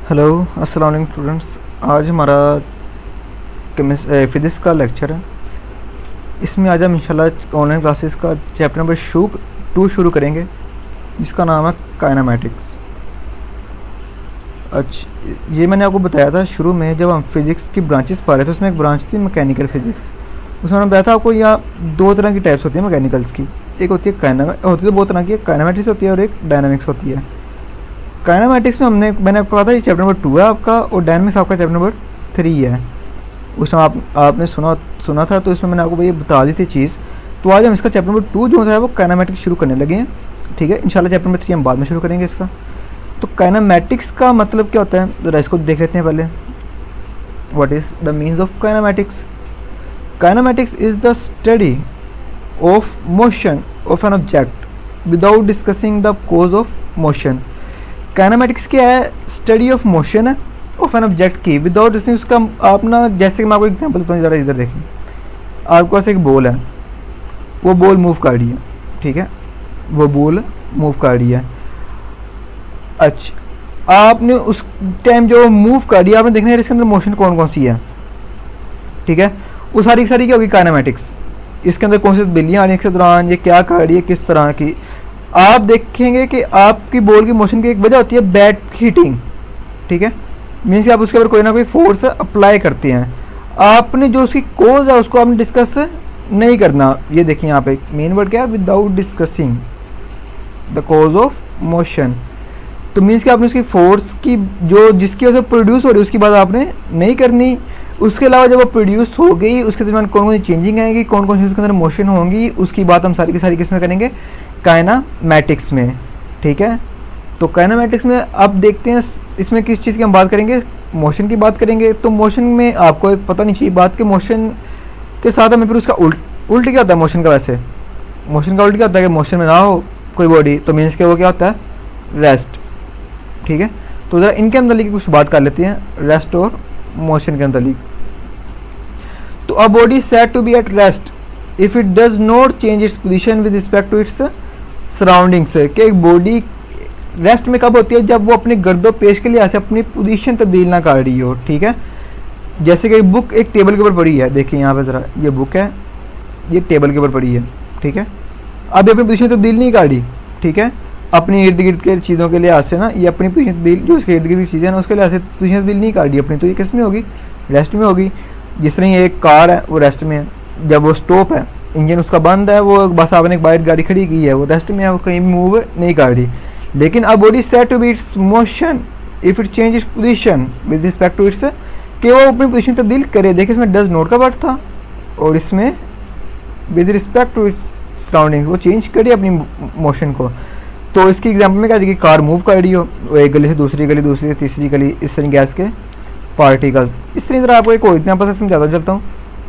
Hello, अस्सलाम वालेकुम students. आज हमारा फिज़िक्स का लेक्चर है। इसमें आज हम इंशाल्लाह ऑनलाइन क्लासेस का चैप्टर नंबर 2 शुरू करेंगे, जिसका नाम है काइनेमैटिक्स। अच्छा, ये मैंने आपको बताया था शुरू में जब हम फिज़िक्स की ब्रांचेस पढ़ रहे थे। उसमें एक ब्रांच थी मैकेनिकल फिज़िक्स। उसमें मैंने बताया था आपको यहाँ दो तरह की टाइप्स होती है मैकेनिकल्स की। एक होती है होती है दो तरह की, काइनेमैटिक्स होती है और एक डायनामिक्स होती है। काइनेमैटिक्स में मैंने आपको कहा था ये चैप्टर नंबर 2 है आपका, और डायनामिक्स आपका चैप्टर नंबर 3 है। उसमें आपने सुना था, तो इसमें मैंने आपको ये बता दी थी चीज़। तो आज हम इसका चैप्टर नंबर 2 जो है वो काइनेमैटिक्स शुरू करने लगे हैं। ठीक है, इंशाल्लाह चैप्टर नंबर 3 हम बाद में शुरू करेंगे इसका। तो काइनेमैटिक्स का मतलब क्या होता है, ज़रा इसको देख लेते हैं पहले। What is the means of kinematics? Kinematics is the study of motion of an object without discussing the cause of motion. Kinematics क्या है? स्टडी ऑफ मोशन है ऑफ एन ऑब्जेक्ट की विदाउट डिस्कसिंग उसका। आप ना, जैसे मैं आपको एग्जांपल देता हूँ, ज़रा इधर देखें। आपके पास एक बॉल है, वो बॉल मूव कर रही है। ठीक है, वो बॉल मूव कर रही है। अच्छा, आपने उस टाइम जो मूव कर रही है, आपने देखना है इसके अंदर मोशन कौन कौन सी है। ठीक है, वो सारी की सारी क्या होगी? काइनेमैटिक्स। इसके अंदर कौन सी तब्दीलियाँ आ रही हैं इसके दौरान, ये क्या कर रही है, किस तरह की। आप देखेंगे कि आपकी बॉल की मोशन की एक वजह होती है बैट हीटिंग। ठीक है, मीन्स कि आप उसके ऊपर कोई ना कोई फोर्स अप्लाई करते हैं। आपने जो उसकी कोज है उसको आपने डिस्कस नहीं करना। ये देखिए यहाँ पे मेन वर्ड क्या है? Without discussing the cause of motion. तो मीन्स कि आपने उसकी फोर्स की जो जिसकी वजह से प्रोड्यूस हो रही है उसकी बात आपने नहीं करनी। उसके अलावा जब वो प्रोड्यूस हो गई उसके दरमियान कौन कौन सी चेंजिंग आएगी, कौन कौन सी उसके अंदर मोशन होंगी, उसकी बात हम सारी की सारी किस में करेंगे? काइनेमैटिक्स में। ठीक है, तो काइनेमैटिक्स में अब देखते हैं इसमें किस चीज़ की हम बात करेंगे। मोशन की बात करेंगे। तो मोशन में आपको एक पता नहीं चाहिए बात के मोशन के साथ हमें फिर उसका उल्ट क्या होता है मोशन का? वैसे मोशन का उल्ट क्या होता है कि मोशन में ना हो कोई बॉडी, तो मीन्स के वो क्या होता है? रेस्ट। ठीक है, तो ज़रा इनके अंदर कुछ बात कर लेते हैं, रेस्ट और मोशन के अंदर। तो a body said to be at rest if it does not change its position with respect to its surroundings. कि एक बॉडी रेस्ट में कब होती है? जब वो अपने गर्दो पेश के लिए ऐसे अपनी पोजीशन तब्दील ना कर रही हो। ठीक है, जैसे कि बुक एक टेबल के ऊपर पड़ी है। देखिए यहाँ पे ज़रा, ये बुक है, ये टेबल के ऊपर पड़ी है। ठीक है, अब ये अपनी पोजीशन तब्दील नहीं कर रही। ठीक है, अपनी इर्द गिर्द के चीज़ों के लिए से ना ये अपनी पोजीशन तब्दील, जो उसके इर्द गिर्द की चीज़ें ना उसके लिए ऐसे पोजीशन तब्दील नहीं कर रही अपनी, तो ये किस में होगी? रेस्ट में होगी। जिस तरह ये एक कार है वो रेस्ट में है। जब वो स्टॉप है, इंजन उसका बंद है, वो बस आपने एक बाहर गाड़ी खड़ी की है, वो रेस्ट में है, वो कहीं मूव नहीं कर रही। लेकिन अब body said to be its motion if it change its position with respect to its, कि वो अपनी पोजीशन तब्दील करे। देखिए इसमें डज नोट का वर्ड था और इसमें with respect to its surroundings, वो चेंज करे अपनी मोशन को। तो इसकी एग्जाम्पल में क्या है कि कार मूव कर रही हो, वो एक गली से दूसरी गली, दूसरी से तीसरी गली, इस तरह गैस के पार्टिकल्स। इस तरह आपको एक और एग्जाम्पल से समझाता चलता हूँ।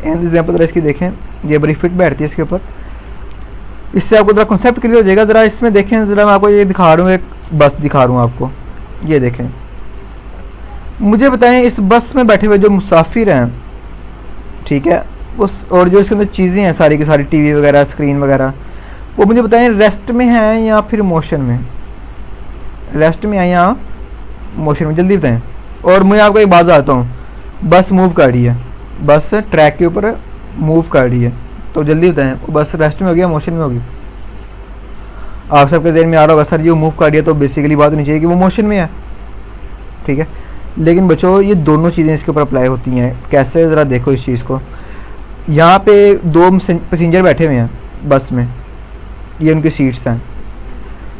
एंड एग्जाम्पल इसकी देखें, ये बड़ी फिट बैठती है इसके ऊपर। इससे आपको ज़रा कॉन्सेप्ट क्लियर हो जाएगा। ज़रा इसमें देखें, ज़रा मैं आपको ये दिखा रहा हूँ, एक बस दिखा रहा हूँ आपको। ये देखें, मुझे बताएं इस बस में बैठे हुए जो मुसाफिर हैं, ठीक है, उस और जो इसके अंदर चीज़ें हैं सारी की सारी, टीवी वगैरह, स्क्रीन वगैरह, वो मुझे बताएं रेस्ट में हैं या फिर मोशन में? रेस्ट में है या मोशन में? जल्दी बताएं। और मैं आपको एक बात बताता हूँ, बस मूव कर रही है, बस ट्रैक के ऊपर मूव कर रही है, तो जल्दी बताएं वो बस रेस्ट में होगी या मोशन में होगी? आप सबके ज़हन में आ रहा होगा सर ये मूव कर रही है, तो बेसिकली बात होनी चाहिए कि वो मोशन में है। ठीक है, लेकिन बच्चों ये दोनों चीज़ें इसके ऊपर अप्लाई होती हैं। कैसे? ज़रा देखो इस चीज़ को। यहाँ पे दो पैसेंजर बैठे हुए हैं बस में, ये उनकी सीट्स हैं।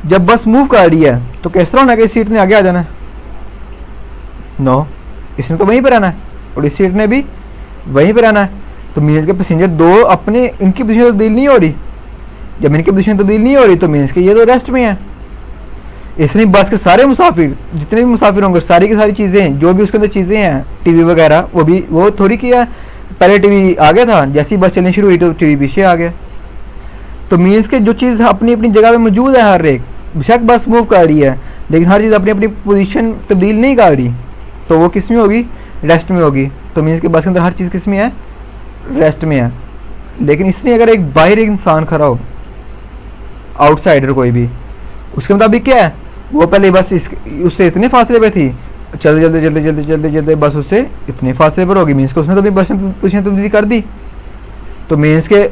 जब बस मूव कर रही है तो किस तरह होना कि इस सीट ने आगे आ जाना है? नो, इसने तो वहीं पर रहना है और इस सीट ने भी वहीं पर रहना है। तो मीन्स के पैसेंजर दो अपने, इनकी पोजीशन तब्दील नहीं हो रही। जब इनकी पोजीशन तब्दील नहीं हो रही तो मीन्स के ये तो रेस्ट में है। इसलिए बस के सारे मुसाफिर, जितने भी मुसाफिर होंगे, सारी की सारी चीज़ें जो भी उसके अंदर चीज़ें हैं, टीवी वगैरह, वो थोड़ी किया पहले टीवी आ गया था, जैसी बस चलनी शुरू हुई तो टीवी पीछे आ गया। तो मीन्स के जो चीज़ अपनी अपनी जगह पे मौजूद है, हर एक बेशक बस मूव कर रही है, लेकिन हर चीज़ अपनी अपनी पोजीशन तब्दील नहीं कर रही, तो वो किस में होगी? रेस्ट में होगी। तो मीन्स के बस के अंदर हर चीज़ किस में है? रेस्ट में है। लेकिन इसलिए अगर एक बाहर एक इंसान खड़ा हो, आउटसाइडर कोई भी, उसके मुताबिक क्या है? वो पहले बस उससे इतने फासले पे थी, चलते चलते चलते चलते चलते चलते बस उससे इतने फासले पर होगी, मीन्स के उसने तो भी बस पोजीशन तब्दीली कर दी। तो मीन्स के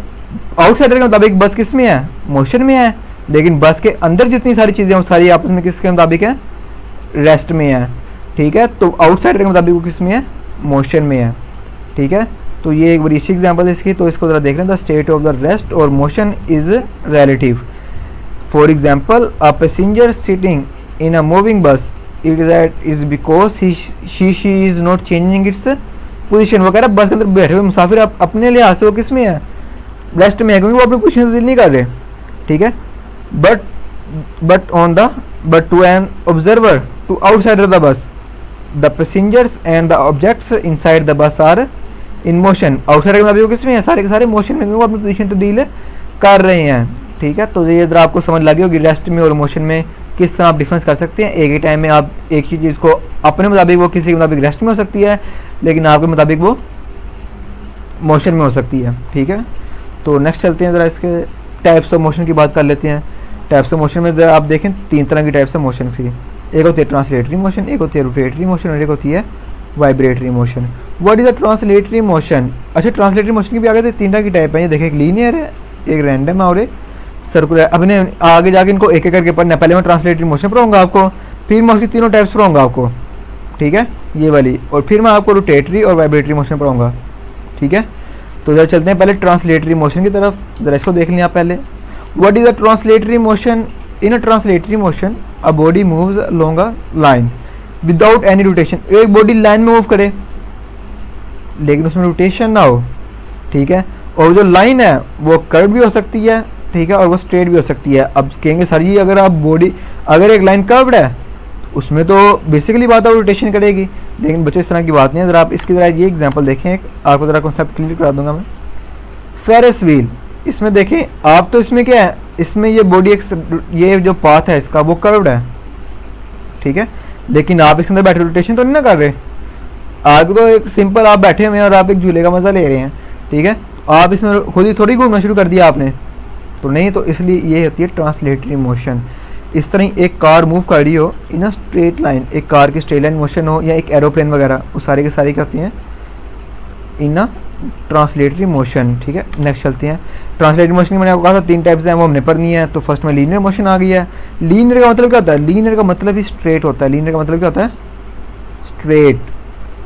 आउटसाइडर के मुताबिक बस किस में है, मोशन में है, लेकिन बस के अंदर जितनी सारी चीज़ें वो सारी आपस में किसके मुताबिक है, रेस्ट में है। ठीक है, तो आउटसाइडर के मुताबिक वो किस में है, मोशन में है। ठीक है, तो ये एक बड़ी अच्छी एग्जांपल है इसकी, तो इसको ज़रा देख लें। The state of the rest or motion is relative. For example a passenger sitting in a moving bus it is because she is not changing its position. वगैरह बस के अंदर बैठे हुए मुसाफिर आप अपने लिहाज से वो किस में है, रेस्ट में है, क्योंकि वो अपनी पोजीशन तब्दील नहीं कर रहे। ठीक है, but to an observer to outsider the bus the passengers and the objects inside the bus are in motion. Outsider के मुताबिक किस में है, सारे के सारे मोशन में, क्योंकि वो अपनी पोजीशन तब्दील कर रहे हैं। ठीक है, तो ये इधर आपको समझ लगी होगी रेस्ट में और मोशन में किस तरह आप डिफरेंस कर सकते हैं। एक ही टाइम में आप एक ही चीज़ को अपने मुताबिक वो किसी के मुताबिक रेस्ट में हो सकती है, लेकिन आपके मुताबिक वो मोशन में हो सकती है। ठीक है, तो नेक्स्ट चलते हैं ज़रा इसके टाइप्स ऑफ मोशन की बात कर लेते हैं। टाइप्स ऑफ मोशन में ज़रा आप देखें 3 तरह की टाइप्स ऑफ मोशन थी। एक होती है ट्रांसलेटरी मोशन, एक होती है रोटेटरी मोशन और एक होती है vibratory motion. What is the translatory motion? अच्छा, ट्रांसलेटरी मोशन की भी आगे 3 तरह की टाइप है। ये देखें, एक लीनियर है, एक रैंडम है और एक सर्कुलर। अपने आगे जाके इनको एक एक करके पढ़ना है। पहले मैं ट्रांसलेटरी मोशन पढ़ाऊंगा आपको, फिर मैं उसकी तीनों टाइप्स पढ़ाऊंगा आपको। ठीक है, ये वाली, और फिर मैं आपको रोटेटरी और वाइब्रेटरी मोशन पढ़ाऊंगा। ठीक है, तो जरा चलते हैं पहले ट्रांसलेटरी मोशन की तरफ। जरा इसको देख लें आप पहले। What is the translatory motion? In a translatory motion a body moves along a line without any rotation. एक बॉडी लाइन में मूव करे लेकिन उसमें रोटेशन ना हो। ठीक है, और जो लाइन है वो कर्व भी हो सकती है। ठीक है, और वो स्ट्रेट भी हो सकती है। अब कहेंगे सर जी अगर आप बॉडी, अगर एक लाइन कर्व्ड है उसमें तो बेसिकली बात है रोटेशन करेगी, लेकिन बच्चों इस तरह की बात नहीं है। ज़रा आप इसकी ज़रा ये एग्जांपल देखें, आपको ज़रा कॉन्सेप्ट क्लियर करा दूंगा मैं। फेरिस व्हील, इसमें देखें आप, तो इसमें क्या है, इसमें ये बॉडी एक, ये जो पाथ है इसका वो कर्व्ड है। ठीक है, लेकिन आप इसके अंदर बैठे रोटेशन तो नहीं ना कर रहे। आगे तो एक सिंपल आप बैठे हुए हैं और आप एक झूले का मजा ले रहे हैं। ठीक है, आप इसमें खुद ही थोड़ी घूमना शुरू कर दिया आपने, तो नहीं। तो इसलिए ये होती है ट्रांसलेटरी मोशन। इस तरह एक कार मूव कर रही हो इन अ स्ट्रेट लाइन, एक कार की स्ट्रेट लाइन मोशन हो या एक एरोप्लेन वगैरह, वो सारी के सारी क्या होती हैं, इन अ ट्रांसलेटरी मोशन। ठीक है, नेक्स्ट चलते हैं। ट्रांसलेटरी मोशन की मैंने आपको कहा था 3 टाइप्स हैं, वो हमने पढ़नी है। तो फर्स्ट में लीनियर मोशन आ गई है। लीनियर का मतलब क्या होता है? लीनियर का मतलब ही स्ट्रेट होता है। लीनियर का मतलब क्या होता है? स्ट्रेट।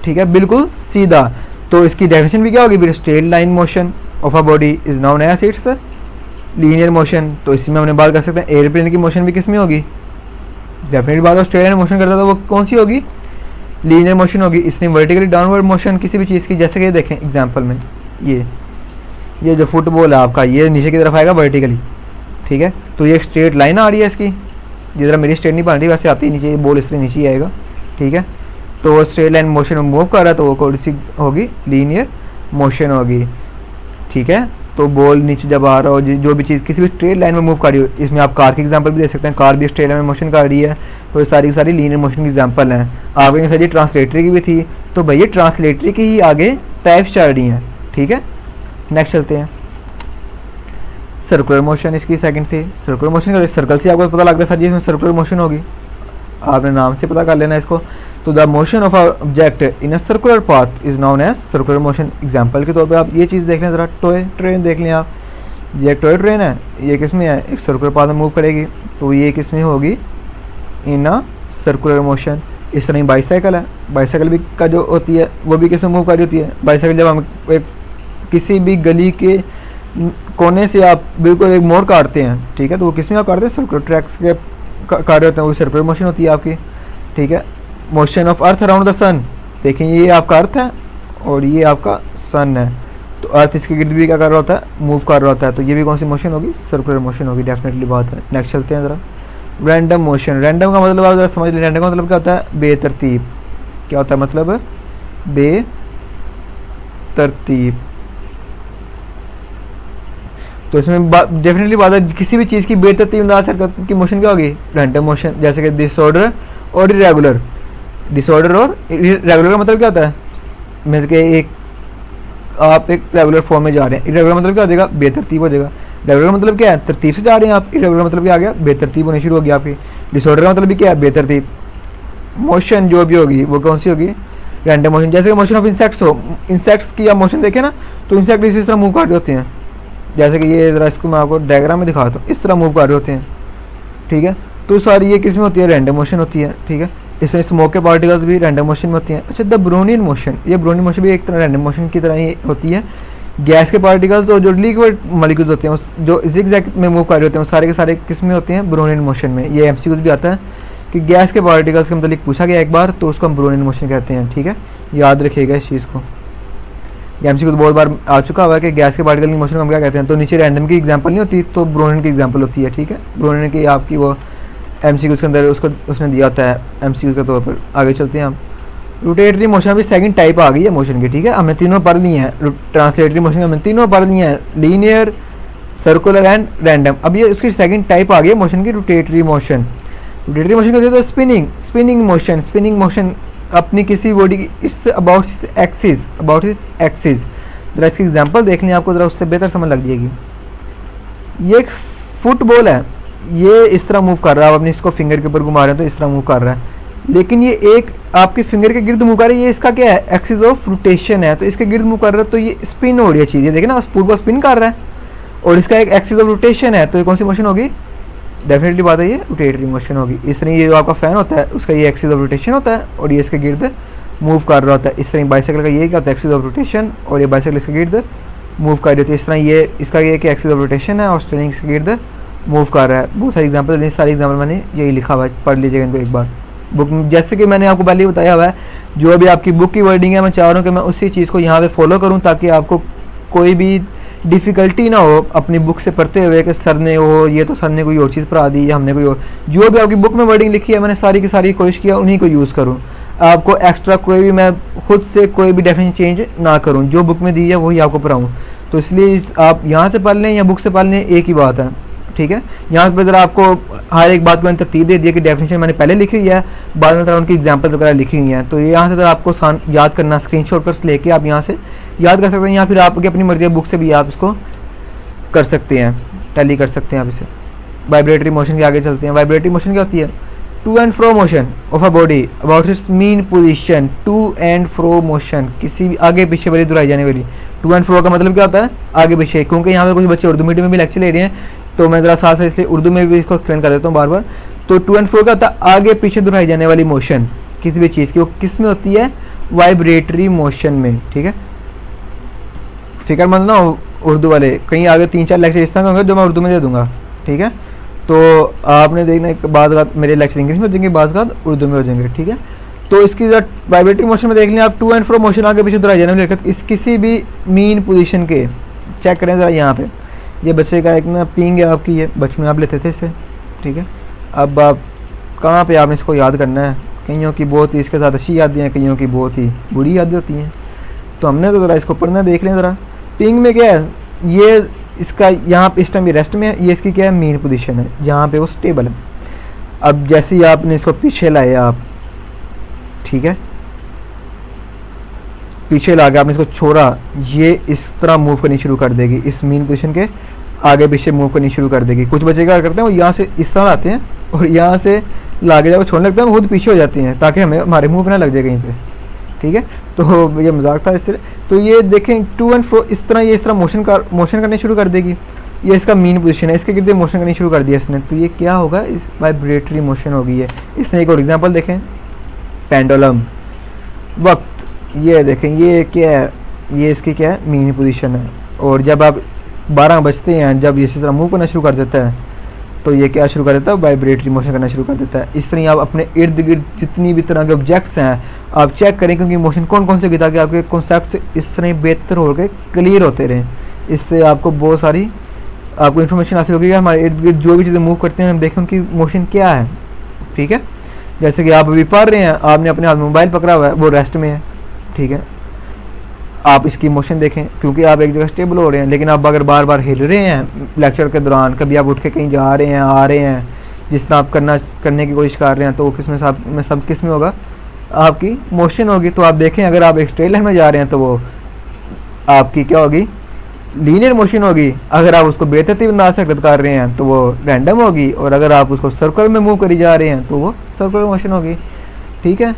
ठीक है, बिल्कुल सीधा। तो इसकी डेफिनेशन भी क्या होगी? Straight line motion of a body is known as its linear motion. तो इसी में हमने बात कर सकते हैं एयरप्लेन की मोशन भी किस में होगी? डेफिनेटली बात स्ट्रेट लाइन मोशन करता था वो कौन सी होगी? लीनियर मोशन होगी। इसमें वर्टिकली डाउनवर्ड मोशन किसी भी चीज़ की, जैसे कि ये देखें एग्जांपल में, ये जो फुटबॉल है आपका, ये नीचे की तरफ आएगा वर्टिकली। ठीक है, तो ये एक स्ट्रेट लाइन आ रही है इसकी, जिधर मेरी स्ट्रेट नहीं बन रही, वैसे आती है नीचे, ये बॉल इसलिए नीचे ही आएगा। ठीक है, तो वो स्ट्रेट लाइन मोशन में मूव कर रहा है, तो वो कौन सी होगी? लीनियर मोशन होगी। ठीक है, तो बॉल नीचे जब आ रहा हो, जो भी चीज़ किसी भी स्ट्रेट लाइन में मूव कर रही हो, इसमें आप कार की एग्जांपल भी दे सकते हैं। कार भी स्ट्रेट लाइन में मोशन कर रही है, तो ये सारी की सारी लीनियर मोशन की एग्जांपल हैं। आगे सर जी ट्रांसलेटरी की भी थी, तो भैया ट्रांसलेटरी की ही आगे टाइप्स चल रही हैं। ठीक है, नेक्स्ट चलते हैं। सर्कुलर मोशन इसकी सेकंड थी। सर्कुलर मोशन का सर्कल से आपको पता लग रहा है सर जी इसमें सर्कुलर मोशन होगी, आपने नाम से पता कर लेना इसको। तो the motion of a object in a circular path is known as circular motion. Example के तौर पे आप ये चीज़ देख लें, ज़रा टॉय ट्रेन देख लें आप। ये टॉय ट्रेन है, ये किस में है? एक सर्कुलर पाथ में मूव करेगी, तो ये किस में होगी? इन अ सर्कुलर मोशन। इस तरह ही बाईसाइकिल है, बाईसाइकिल भी का जो होती है वो भी किस में मूव कर रही होती है? बाईसाइकिल जब हम किसी भी गली के कोने से आप बिल्कुल एक मोड़ काटते हैं, ठीक है, तो वो किस में आप काटते हैं? सर्कुलर ट्रैक्स के काट रहे होते हैं, वो सर्कुलर मोशन होती है आपकी। ठीक है, motion of earth around the sun, देखें ये आपका अर्थ है और ये आपका सन है, तो अर्थ इसके गिर्द भी क्या कर रहा होता है? मूव कर रहा होता है, तो ये भी कौन सी मोशन होगी? सर्कुलर मोशन होगी, डेफिनेटली बात है। नेक्स्ट चलते हैं ज़रा। Random motion. रैंडम का मतलब आप ज़रा समझ लें, रैंडम का मतलब क्या होता है? बेतरतीब। क्या होता है मतलब? बेतरतीब। तो इसमें डेफिनेटली बात है, किसी भी चीज़ की बेतरतीब अंदाज की मोशन क्या होगी? Random motion. जैसे कि डिसऑर्डर और इरेगुलर। डिसऑर्डर और इरेगुलर का मतलब क्या होता है? मतलब कि एक आप एक रेगुलर फॉर्म में जा रहे हैं, इरेगुलर मतलब क्या हो जाएगा? बेतरतीब हो जाएगा। रेगुलर मतलब क्या है? तरतीब से जा रहे हैं आप। इरेगुलर मतलब क्या आ गया? बेतरतीब होनी शुरू हो गई आपकी। डिसऑर्डर का मतलब भी क्या है? बेतरतीब। मोशन जो भी होगी वो कौन सी होगी, रैंडम मोशन। जैसे कि मोशन ऑफ इंसेक्ट्स हो, इंसेक्ट्स की आप मोशन देखें ना तो इंसेक्ट इसी तरह मूव कर रहे होते हैं, जैसे कि ये ज़रा इसको मैं आपको डायग्राम में दिखाता हूँ, इस तरह मूव कर रहे होते हैं, ठीक है। तो सारी ये किस में होती है, रैंडम मोशन होती है, ठीक है। इसमें स्मोक के पार्टिकल्स भी रैंडम मोशन में होती हैं। अच्छा, द ब्रोनियन मोशन, ये ब्रोनियन मोशन भी एक तरह रैंडम मोशन की तरह ही होती है। गैस के पार्टिकल्स और जो लिक्विड मॉलिक्यूल्स होते हैं उस जो जिगजैग में मूव कर रहे होते हैं वो सारे के सारे किस में होते हैं, ब्रोनियन मोशन में। ये एमसीक्यूज भी आता है कि गैस के पार्टिकल्स के मतलब पूछा गया एक बार, तो उसको हम ब्रोनियन मोशन कहते हैं, ठीक है। याद रखिएगा इस चीज़ को, ये एमसीक्यू बहुत बार आ चुका हुआ है कि गैस के पार्टिकल की मोशन को हम क्या कहते हैं। तो नीचे रैंडम की एग्जांपल नहीं होती तो ब्रोनियन की एग्जांपल होती है, ठीक है। ब्रोनियन की आपकी वो एमसीक्यूज के अंदर उसको उसने दिया होता है एमसीक्यू के तौर पर। आगे चलते हैं हम, रोटेटरी मोशन भी सेकंड टाइप आ गई है मोशन की, ठीक है। हमें तीनों पढ़ ली हैं, ट्रांसलेटरी मोशन हमें तीनों पढ़ ली हैं, लीनियर, सर्कुलर एंड रैंडम। अब ये उसकी सेकंड टाइप आ गई है मोशन की, रोटेटरी मोशन। रोटेटरी मोशन कहते हैं तो spinning, spinning motion, spinning motion अपनी किसी बॉडी की इट्स अबाउट एक्सिस, अबाउट इस एक्सिस। ज़रा इसकी एग्जांपल देख लें, आपको ज़रा उससे बेहतर समझ लग जाएगी। ये एक फुटबॉल है, ये इस तरह मूव कर रहा है, आप अपनी इसको फिंगर के ऊपर घुमा रहे हैं तो इस तरह मूव कर रहा है, लेकिन ये एक आपके फिंगर के गिर्द मूव कर रही है, ये इसका क्या है, एक्सिस ऑफ रोटेशन है, तो इसके गिर्द मूव कर रहा है तो ये स्पिन हो रही है चीज़, ये देखिए ना फुटबॉल स्पिन कर रहा है और इसका एक एक्सिस ऑफ रोटेशन है, तो ये कौन सी मोशन होगी, डेफिनेटली बात है ये रोटेटरी मोशन होगी। इस तरह ये जो आपका फैन होता है उसका ये एक्सिस ऑफ रोटेशन होता है और ये इसके गिर्द मूव कर रहा होता है। इस तरह बाइसाइकिल का ये क्या होता है, एक्सिस ऑफ रोटेशन, और ये बाइसाइकिल इसके गिर्द मूव कर रही होती है। इस तरह ये इसका ये कि एक्सिस ऑफ रोटेशन है और स्ट्रेनिंग इसके गिर्द मूव कर रहा है। बहुत सारी एग्जाम्पल, सारी एग्जाम्पल मैंने यही लिखा हुआ है, पढ़ लीजिएगा इनको एक बार बुक। जैसे कि मैंने आपको पहले ही बताया हुआ है, जो भी आपकी बुक की वर्डिंग है मैं चाह रहा हूँ कि मैं उसी चीज़ को यहाँ पे फॉलो करूँ ताकि आपको कोई भी डिफ़िकल्टी ना हो अपनी बुक से पढ़ते हुए कि सर ने वो ये तो सर ने कोई और चीज़ पढ़ा दी या हमने कोई और। जो भी आपकी बुक में वर्डिंग लिखी है मैंने सारी की सारी कोशिश किया उन्हीं को यूज़ करूँ, आपको एक्स्ट्रा कोई भी मैं खुद से कोई भी डेफिनेशन चेंज ना करूँ, जो बुक में दी है वही आपको पढ़ाऊँ। तो इसलिए आप यहाँ से पढ़ लें या बुक से पढ़ लें, एक ही बात है, ठीक है। यहाँ पर ज़रा आपको हर एक बात को मैंने तरतीब दे दी है कि डेफिनेशन मैंने पहले लिखी हुई है, बाद में तरह उनकी एग्जाम्पल्स वगैरह लिखी हुई हैं। तो यहाँ से आपको याद करना, स्क्रीनशॉट पर लेके आप यहाँ से याद कर सकते हैं, या फिर आपकी अपनी मर्जी बुक से भी आप इसको कर सकते हैं, टैली कर सकते हैं आप इसे। वाइब्रेटरी मोशन के आगे चलते हैं। वाइब्रेटरी मोशन क्या होती है, to and fro motion of a body about its mean position. To and fro motion, किसी भी आगे पीछे वाली दोहराई जाने वाली। टू एंड फ्रो का मतलब क्या होता है, आगे पीछे, क्योंकि यहाँ पे कुछ बच्चे उर्दू मीडियम में भी लेक्चर ले रहे हैं तो मैं ज़रा साथ साथ इसलिए उर्दू में भी इसको एक्सप्लेन कर देता हूँ बार बार। तो टू एंड फ्रो का होता है आगे पीछे दोहराई जाने वाली मोशन किसी भी चीज़ की, वो किस में होती है, वाइब्रेटरी मोशन में, ठीक है। फिक्र मत ना उर्दू वाले, कहीं आगे 3-4 लेक्चर इस तरह के होंगे जो मैं उर्दू में दे दूंगा, ठीक है। तो आपने देखना बाद मेरे लेक्चर इंग्लिश में हो जाएंगे, बाद उर्दू में हो जाएंगे, ठीक है। तो इसकी वाइब्रेटरी मोशन में देख लें आप, टू एंड फ्रो मोशन आगे पीछे दोहराई जाने वाली हरकत इस किसी भी मीन पोजीशन के। चेक करें ज़रा यहाँ पे, ये बच्चे का एक ना पिंग है आपकी, ये बचपन में आप लेते थे इससे, ठीक है। अब आप कहाँ पे आपने इसको याद करना है, कईयों की बहुत ही इसके साथ अच्छी यादें हैं, कईयों की बहुत ही बुरी यादें होती हैं, तो हमने तो ज़रा इसको पढ़ना देख लें ज़रा। पिंग में क्या है, ये इसका यहाँ पे इस टाइम ये रेस्ट में है, ये इसकी क्या है, मेन पोजीशन है जहाँ पे वो स्टेबल है। अब जैसे ही आपने इसको पीछे लाए आप, ठीक है, पीछे ला के आपने इसको छोड़ा, ये इस तरह मूव करनी शुरू कर देगी, इस मेन पोजीशन के आगे पीछे मूव करनी शुरू कर देगी। कुछ बच्चे क्या करते हैं, वो यहाँ से इस तरह आते हैं और यहाँ से लाके जब वो छोड़ने लगते हैं वो खुद पीछे हो जाते हैं ताकि हमें हमारे मुँह पर ना लग जाए कहीं पे, ठीक है। तो ये मजाक था इससे। तो ये देखें टू एंड फ्रो इस तरह, ये इस तरह मोशन करने शुरू कर देगी, ये इसका मेन पोजीशन है, इसके गिर्द मोशन करनी शुरू कर दिया इसने, तो ये क्या होगा, इस वाइब्रेटरी मोशन होगी ये। इसने एक और एग्जांपल देखें, पेंडुलम वक्त, ये देखें ये क्या है, ये इसकी क्या है, मेन पोजीशन है। और जब आप 12 बजते हैं, जब ये इसी तरह मूव करना शुरू कर देता है तो ये क्या शुरू कर देता है, वाइब्रेटरी मोशन करना शुरू कर देता है। इस तरह आप अपने इर्द गिर्द जितनी भी तरह के ऑब्जेक्ट्स हैं आप चेक करें, क्योंकि मोशन कौन कौन से गिरा के आपके कॉन्सेप्ट इस तरह बेहतर हो गए, क्लियर होते रहें। इससे आपको बहुत सारी आपको इन्फॉर्मेशन हासिल होगी, हमारे इर्द गिर्द जो भी चीज़ें मूव करते हैं हम देखें उनकी मोशन क्या है, ठीक है। जैसे कि आप अभी पढ़ रहे हैं, आपने अपने हाथ में मोबाइल पकड़ा हुआ है, वो रेस्ट में है, ठीक है। आप इसकी मोशन देखें, क्योंकि आप एक जगह स्टेबल हो रहे हैं, लेकिन आप अगर बार बार हिल रहे हैं लेक्चर के दौरान, कभी आप उठ के कहीं जा रहे हैं, आ रहे हैं, जिस तरह आप करने की कोशिश कर रहे हैं, तो वो किस में सब किस में होगा, आपकी मोशन होगी। तो आप देखें अगर आप एक स्ट्रेट लाइन में जा रहे हैं तो वो आपकी क्या होगी, लीनियर मोशन होगी। अगर आप उसको बेतरतीब अंदाज से हरकत कर रहे हैं तो वो रैंडम होगी, और अगर आप उसको सर्कल में मूव करी जा रहे हैं तो वो सर्कुलर मोशन होगी। ठीक है,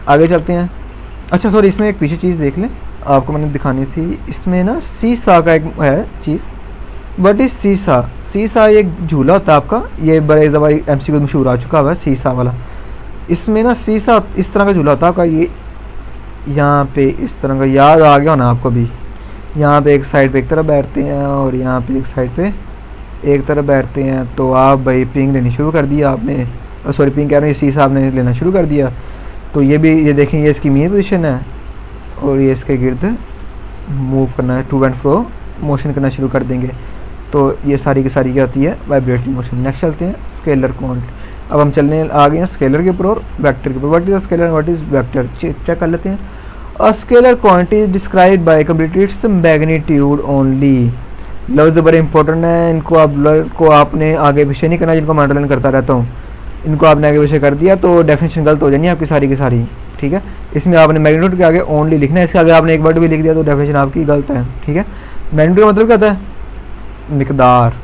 आगे चलते हैं। अच्छा सॉरी, इसमें एक पीछे चीज़ देख लें, आपको मैंने दिखानी थी। इसमें ना सीसा का एक है चीज़। बट इस सीसा एक झूला होता है आपका, ये बड़े दफ़ा एमसी को मशहूर आ चुका हुआ है सीसा वाला। इसमें ना सीसा इस तरह का झूला होता है आपका, ये यहाँ पे इस तरह का, याद आ गया ना आपको भी। यहाँ पे एक साइड पे एक तरफ बैठते हैं और यहाँ पे एक साइड पे एक तरफ बैठते हैं। तो आप भाई पिंग लेनी शुरू कर दिया आपने, सॉरी पिंग कह रहे हैं, सीसा आपने लेना शुरू कर दिया। तो ये भी, ये देखें, ये इसकी मेन पोजीशन है और ये इसके गिर्द मूव करना है, टू एंड फ्रो मोशन करना शुरू कर देंगे। तो ये सारी की सारी क्या होती है, वाइब्रेटिंग मोशन। नेक्स्ट चलते हैं स्केलर क्वांटिटी। अब हम चलने आ गए हैं स्केलर के ऊपर और वेक्टर के ऊपर। What is scalar, what is vector, check कर लेते हैं। A scalar quantity is described by completely its magnitude only. लफ्ज़ बड़े इंपॉर्टेंट है, इनको आपने आगे पीछे नहीं करना, जिनको मैं अंडरलाइन करता रहता हूँ। इनको आपने आगे पीछे कर दिया तो डेफिनेशन गलत हो जानी है आपकी सारी की सारी, ठीक है। इसमें आपने मैग्नीट्यूड के आगे ओनली लिखना है, इसके आगे आपने एक वर्ड भी लिख दिया तो डेफिनेशन आपकी गलत है, ठीक है। मैग्नीट्यूड का मतलब क्या होता है, मिकदार।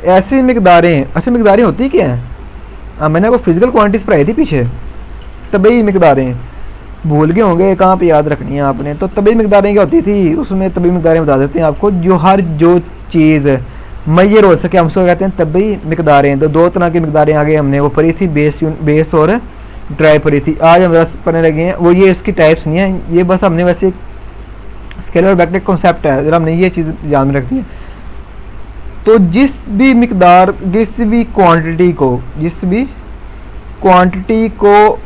ऐसी मिकदारें, अच्छा मिकदारें होती क्या है, मैंने आपको फिजिकल क्वांटिटीज पढ़ाई थी पीछे, तबई मिकदारें भूल गए होंगे, कहाँ पे याद रखनी है आपने। तो तबई मिकदारें क्या होती थी, उसमें तबई मिकदारें बता देते हैं आपको, जो चीज़ मैयर हो सके हम उसको कहते हैं तबई मिकदारें। तो दो तरह की मिकदारें आगे हमने वो पढ़ी थी, बेस और ड्राई पढ़ी थी। आज हम रस पढ़ने लगे हैं, वो ये इसकी टाइप्स नहीं है, ये बस हमने वैसे स्केलर और वेक्टर कॉन्सेप्ट है, जरा हमने ये चीज़ ध्यान में रखनी है। तो जिस भी मिकदार, जिस भी क्वांटिटी को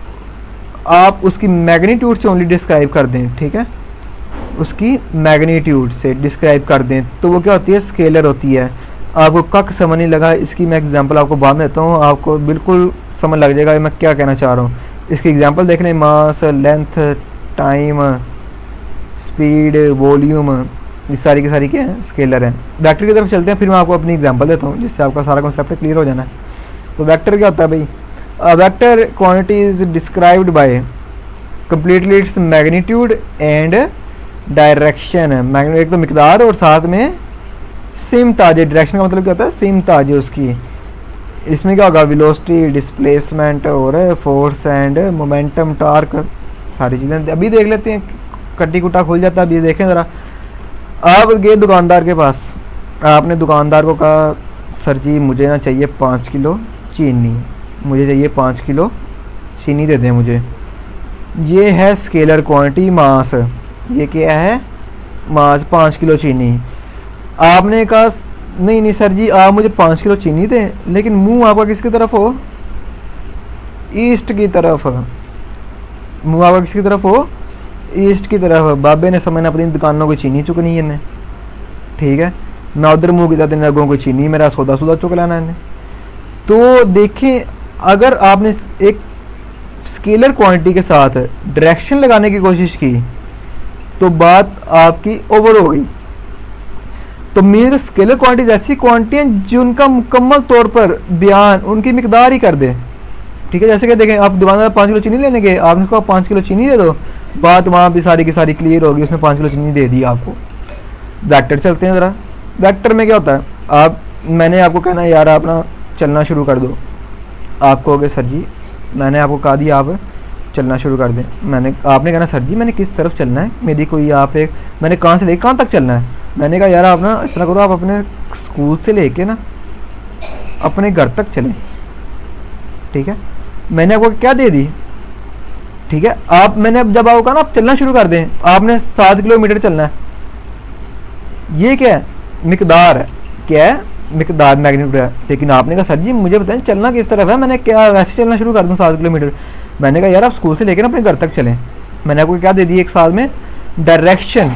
आप उसकी मैग्नीट्यूड से ओनली डिस्क्राइब कर दें, ठीक है, उसकी मैग्नीट्यूड से डिस्क्राइब कर दें तो वो क्या होती है, स्केलर होती है। आपको कक समझ नहीं लगा, इसकी मैं एग्जांपल आपको बाद में देता हूँ, आपको बिल्कुल समझ लग जाएगा मैं क्या कहना चाह रहा हूँ। इसकी एग्जांपल देखने, मास, लेंथ, टाइम, स्पीड, वॉल्यूम, ये सारी की सारी क्या है, स्केलर हैं। वेक्टर की तरफ चलते हैं, फिर मैं आपको अपनी एग्जांपल देता हूँ जिससे आपका सारा कॉन्सेप्ट क्लियर हो जाना है। तो वेक्टर क्या होता है भाई, vector quantity is described by completely its magnitude and direction. एक तो मिकदार और साथ में सिमत, डायरेक्शन का मतलब क्या होता है, सिमत उसकी। इसमें क्या होगा, वेलोसिटी, डिस्प्लेसमेंट और फोर्स एंड मोमेंटम, टार्क, सारी चीज़ें अभी देख लेते हैं। कट्टी कुट्टा खुल जाता है, अभी देखें ज़रा। आप गए दुकानदार के पास, आपने दुकानदार को कहा सर जी मुझे ना चाहिए 5 किलो चीनी, मुझे चाहिए 5 किलो चीनी दे दें मुझे। ये है स्केलर क्वांटिटी मास, ये क्या है, मास, 5 किलो चीनी। आपने कहा नहीं सर जी आप मुझे 5 किलो चीनी दें, लेकिन मुंह आपका किसकी तरफ हो, ईस्ट की तरफ। मुंह आपका किसकी तरफ हो, ईस्ट की तरफ। बाबे ने समझना अपनी दुकानों को चीनी चुकनी है, ठीक है, मैं उधर मुँह की लोगों को चीनी, मेरा सौदा चुक लाना है। तो देखें, अगर आपने एक स्केलर क्वांटिटी के साथ डायरेक्शन लगाने की कोशिश की तो बात आपकी ओवर हो गई। तो मेरे स्केलर क्वांटिटीज ऐसी क्वांटिटी हैं जिनका मुकम्मल तौर पर बयान उनकी मिकदार ही कर दे, ठीक है। जैसे कि देखें, आप दुकानदार 5 किलो चीनी लेने गए, आपने कहा 5 किलो चीनी दे दो, बात वहाँ भी सारी की सारी क्लियर होगी, उसने 5 किलो चीनी दे दी आपको। वेक्टर चलते हैं ज़रा। वेक्टर में क्या होता है, मैंने आपको कहना है यार आप ना चलना शुरू कर दो, आप कहोगे सर जी मैंने आपको कहा दिया आप चलना शुरू कर दें। आपने कहना सर जी मैंने किस तरफ चलना है, मेरी कोई आप एक, मैंने कहाँ से लेकर कहाँ तक चलना है। मैंने कहा यार आप ना इस तरह करो, आप अपने स्कूल से लेके ना अपने घर तक चलें, ठीक है। मैंने आपको क्या दे दी, ठीक है। मैंने अब जब आपको कहा ना आप चलना शुरू कर दें, आपने 7 किलोमीटर चलना है, ये क्या है, मिकदार है, क्या है, मिकदार, मैग्नीट्यूड है। लेकिन आपने कहा सर जी मुझे बताएं चलना किस तरफ है, मैंने क्या वैसे चलना शुरू कर दूं 7 किलोमीटर। मैंने कहा यार आप स्कूल से लेकर अपने घर तक चलें, मैंने आपको क्या दे दी एक साल में, डायरेक्शन।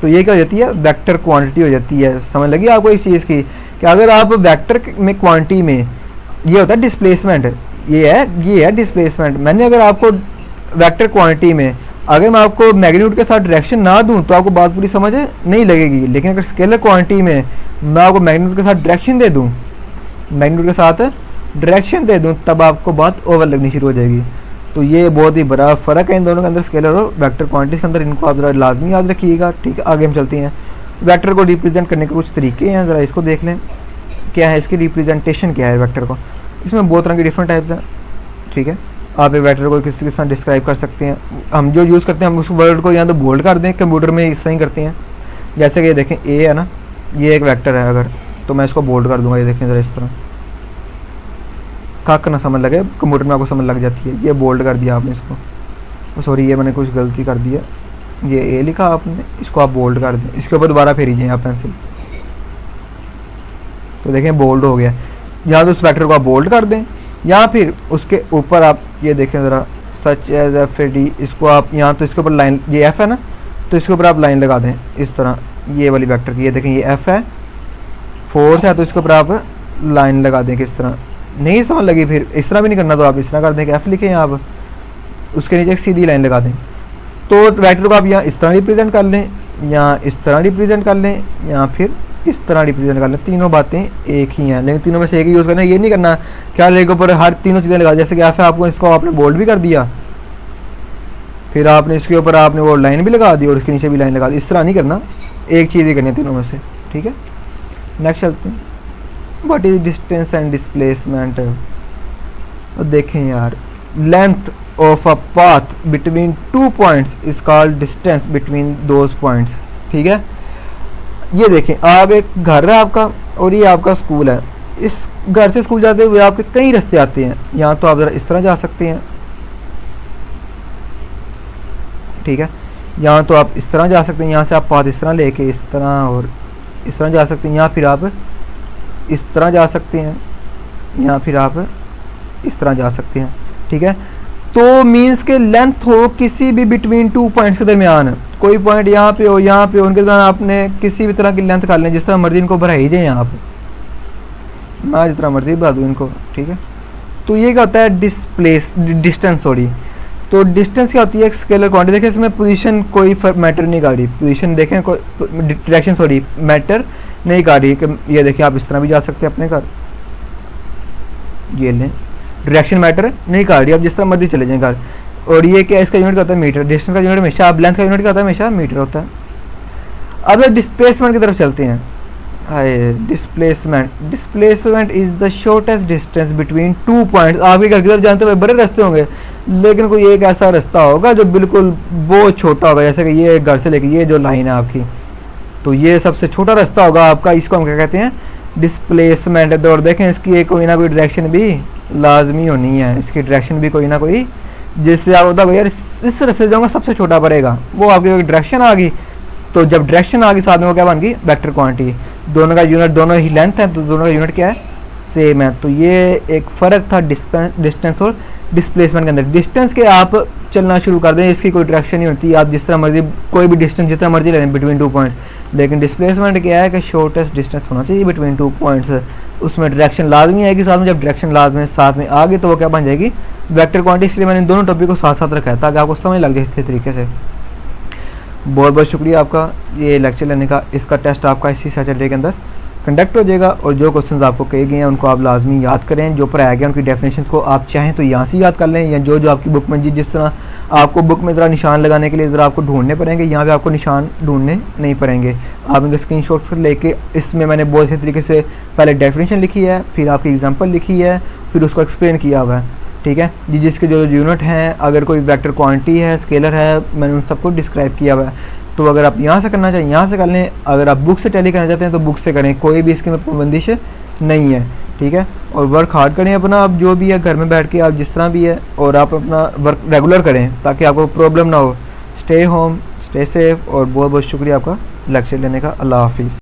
तो ये क्या हो जाती है, वेक्टर क्वांटिटी हो जाती है। समझ लगी आपको इस चीज़ की कि अगर आप वेक्टर में क्वांटिटी में, ये होता है डिस्प्लेसमेंट, ये है डिस्प्लेसमेंट। मैंने अगर आपको वेक्टर क्वांटिटी में अगर मैं आपको मैग्नीट्यूड के साथ डायरेक्शन ना दूं तो आपको बात पूरी समझ नहीं लगेगी। लेकिन अगर स्केलर क्वांटिटी में मैं आपको मैग्नीट्यूड के साथ डायरेक्शन दे दूं, मैग्नीट्यूड के साथ डायरेक्शन दे दूं, तब आपको बात ओवर लगनी शुरू हो जाएगी। तो ये बहुत ही बड़ा फ़र्क है इन दोनों के अंदर, स्केलर और वेक्टर क्वांटिटीज़ के अंदर। इनको आप ज़रा लाजमी याद रखिएगा, ठीक है। आगे हम चलते हैं, वेक्टर को रिप्रेजेंट करने के कुछ तरीके हैं, ज़रा इसको देख लें क्या है, इसकी रिप्रेजेंटेशन क्या है वेक्टर को। इसमें बहुत तरह की डिफरेंट टाइप्स हैं, ठीक है। आप एक वेक्टर को किसी के साथ डिस्क्राइब कर सकते हैं। हम जो यूज़ करते हैं हम उस वर्ड को या तो बोल्ड कर दें, कंप्यूटर में इस तरह ही करते हैं। जैसे कि ये देखें ए है ना, ये एक वेक्टर है अगर, तो मैं इसको बोल्ड कर दूंगा, ये देखें ज़रा इस तरह, काक ना समझ लगे, कंप्यूटर में आपको समझ लग जाती है। ये बोल्ड कर दिया आपने इसको, सॉरी ये मैंने कुछ गलती कर दी है, ये ए लिखा आपने, इसको आप बोल्ड कर दें, इसके ऊपर दोबारा फेरीजिए आप पेंसिल, तो देखें बोल्ड हो गया। या तो उस वेक्टर को आप बोल्ड कर दें, या फिर उसके ऊपर आप ये देखें ज़रा, such as F A D, इसको आप यहाँ तो इसके ऊपर लाइन, ये एफ है ना, तो इसके ऊपर आप लाइन लगा दें इस तरह, ये वाली वेक्टर की, ये देखें ये एफ है, फोर्स है, तो इसके ऊपर आप लाइन लगा दें किस तरह। नहीं समझ लगी फिर इस तरह भी नहीं करना, तो आप इस तरह कर दें कि एफ लिखें आप, उसके नीचे एक सीधी लाइन लगा दें। तो वेक्टर को आप यहाँ इस तरह रिप्रेजेंट कर लें, या इस तरह रिप्रेजेंट कर लें, या फिर इस तरह रिप्रेजेंट कर लें। तीनों बातें एक ही हैं, लेकिन तीनों में से एक ही यूज़ करना है। ये नहीं करना क्या लेके ऊपर हर तीनों चीज़ें लगा, जैसे कि एफ है, आपको इसको आपने बोल्ड भी कर दिया, फिर आपने इसके ऊपर आपने वो लाइन भी लगा दी और इसके नीचे भी लाइन लगा दी। इस तरह नहीं करना, एक चीज़ ही करनी है तीनों में से, ठीक है। नेक्स्ट चलते हैं, what is distance and displacement. तो देखें यार, length of a path between 2 points is called distance between those points, ठीक है। ये देखें, आप एक घर है आपका और ये आपका स्कूल है। इस घर से स्कूल जाते हुए आपके कई रास्ते आते हैं, यहाँ तो आप ज़रा इस तरह जा सकते हैं, ठीक है। यहाँ तो आप इस तरह जा सकते हैं, यहाँ से आप पाथ इस तरह लेके इस तरह और इस तरह जा सकते हैं, या फिर आप इस तरह जा सकते हैं, या फिर आप इस तरह जा सकते हैं, ठीक है। तो मीन्स के लेंथ हो किसी भी बिटवीन 2 पॉइंट्स के दरमियान, कोई पॉइंट यहाँ पे हो यहाँ पे हो, उनके दरमियान आपने किसी भी तरह की लेंथ कर लें, जिस तरह मर्जी इनको बढ़ाई जाए, यहाँ पे मैं जितना मर्जी बढ़ा दूँ इनको, ठीक है। तो ये क्या होता है, डिस्टेंस, सॉरी। तो डिस्टेंस क्या होती है, एक स्केलर क्वांटिटी। देखिए इसमें पोजीशन कोई मैटर नहीं कर रही, पोजीशन देखें कोई डायरेक्शन, सॉरी मैटर नहीं कर रही कि ये देखिए आप इस तरह भी जा सकते हैं अपने घर, ये लें, डायरेक्शन मैटर नहीं कर रही, आप जिस तरह मर्जी चले जाएं घर। और ये क्या, इसका यूनिट क्या होता है, मीटर। डिस्टेंस का यूनिट हमेशा, आप लेंथ का यूनिट क्या होता है, हमेशा मीटर होता है। अब डिस्प्लेसमेंट की तरफ चलते हैं। Displacement is the shortest distance between 2 points. आपके घर की तरफ जानते हुए बड़े रास्ते होंगे, लेकिन कोई एक ऐसा रास्ता होगा जो बिल्कुल बहुत छोटा होगा, जैसे कि ये घर से लेके ये जो लाइन है आपकी, तो ये सबसे छोटा रास्ता होगा आपका, इसको हम क्या कहते हैं, डिस्प्लेसमेंट। और देखें इसकी एक कोई ना कोई डायरेक्शन भी लाजमी होनी है, इसकी डायरेक्शन भी कोई ना कोई, जिससे आप होता यार इस रास्ते जाऊँगा सबसे छोटा पड़ेगा, वो आपकी डायरेक्शन आ गई। तो जब डायरेक्शन आ गई साथ में वो क्या बन गई, वेक्टर क्वांटिटी। दोनों का यूनिट, दोनों ही लेंथ है, तो दोनों का यूनिट क्या है, सेम है। तो ये एक फ़र्क था डिस्टेंस और डिस्प्लेसमेंट के अंदर। डिस्टेंस के आप चलना शुरू कर दें, इसकी कोई डायरेक्शन नहीं होती, आप जिस तरह मर्जी कोई भी डिस्टेंस जितना मर्जी ले लें बिटवीन 2 पॉइंट्स। लेकिन डिस्प्लेसमेंट क्या है कि शॉर्टेस्ट डिस्टेंस होना चाहिए बिटवीन 2 पॉइंट्स, उसमें डायरेक्शन लाजमी आएगी साथ में। जब डायरेक्शन लाजमी साथ में आ गई तो वो क्या बन जाएगी, वेक्टर क्वांटिटी। इसलिए मैंने इन दोनों टॉपिक को साथ साथ रखा है ताकि आपको समझ लग जाए इसके तरीके से। बहुत बहुत शुक्रिया आपका ये लेक्चर लेने का। इसका टेस्ट आपका इसी सैटरडे के अंदर कंडक्ट हो जाएगा, और जो क्वेश्चंस आपको कहे गए हैं उनको आप लाजमी याद करें। जो पढ़ाया गया उनकी डेफिनेशन को आप चाहें तो यहाँ से याद कर लें, या जो आपकी बुक में जिस तरह आपको बुक में ज़रा निशान लगाने के लिए ज़रा आपको ढूंढने पड़ेंगे, यहाँ पे आपको निशान ढूंढने नहीं पड़ेंगे। आप इनके स्क्रीनशॉट्स लेके, इसमें मैंने बहुत अच्छे तरीके से पहले डेफिनेशन लिखी है, फिर आपकी एग्जांपल लिखी है, फिर उसको एक्सप्लेन किया हुआ है, ठीक है जी। जिसके जो यूनिट हैं, अगर कोई वेक्टर क्वांटिटी है, स्केलर है, मैंने उन सबको डिस्क्राइब किया हुआ है। तो अगर आप यहाँ से करना चाहें यहाँ से कर लें, अगर आप बुक से टैली करना चाहते हैं तो बुक से करें, कोई भी इसकी में पाबंदिश नहीं है, ठीक है। और वर्क हार्ड करें अपना, आप जो भी है घर में बैठ के आप जिस तरह भी है, और आप अपना वर्क रेगुलर करें ताकि आपको प्रॉब्लम ना हो। स्टे होम, स्टे सेफ, और बहुत बहुत शुक्रिया आपका लेक्चर लेने का। अल्लाह हाफिज़।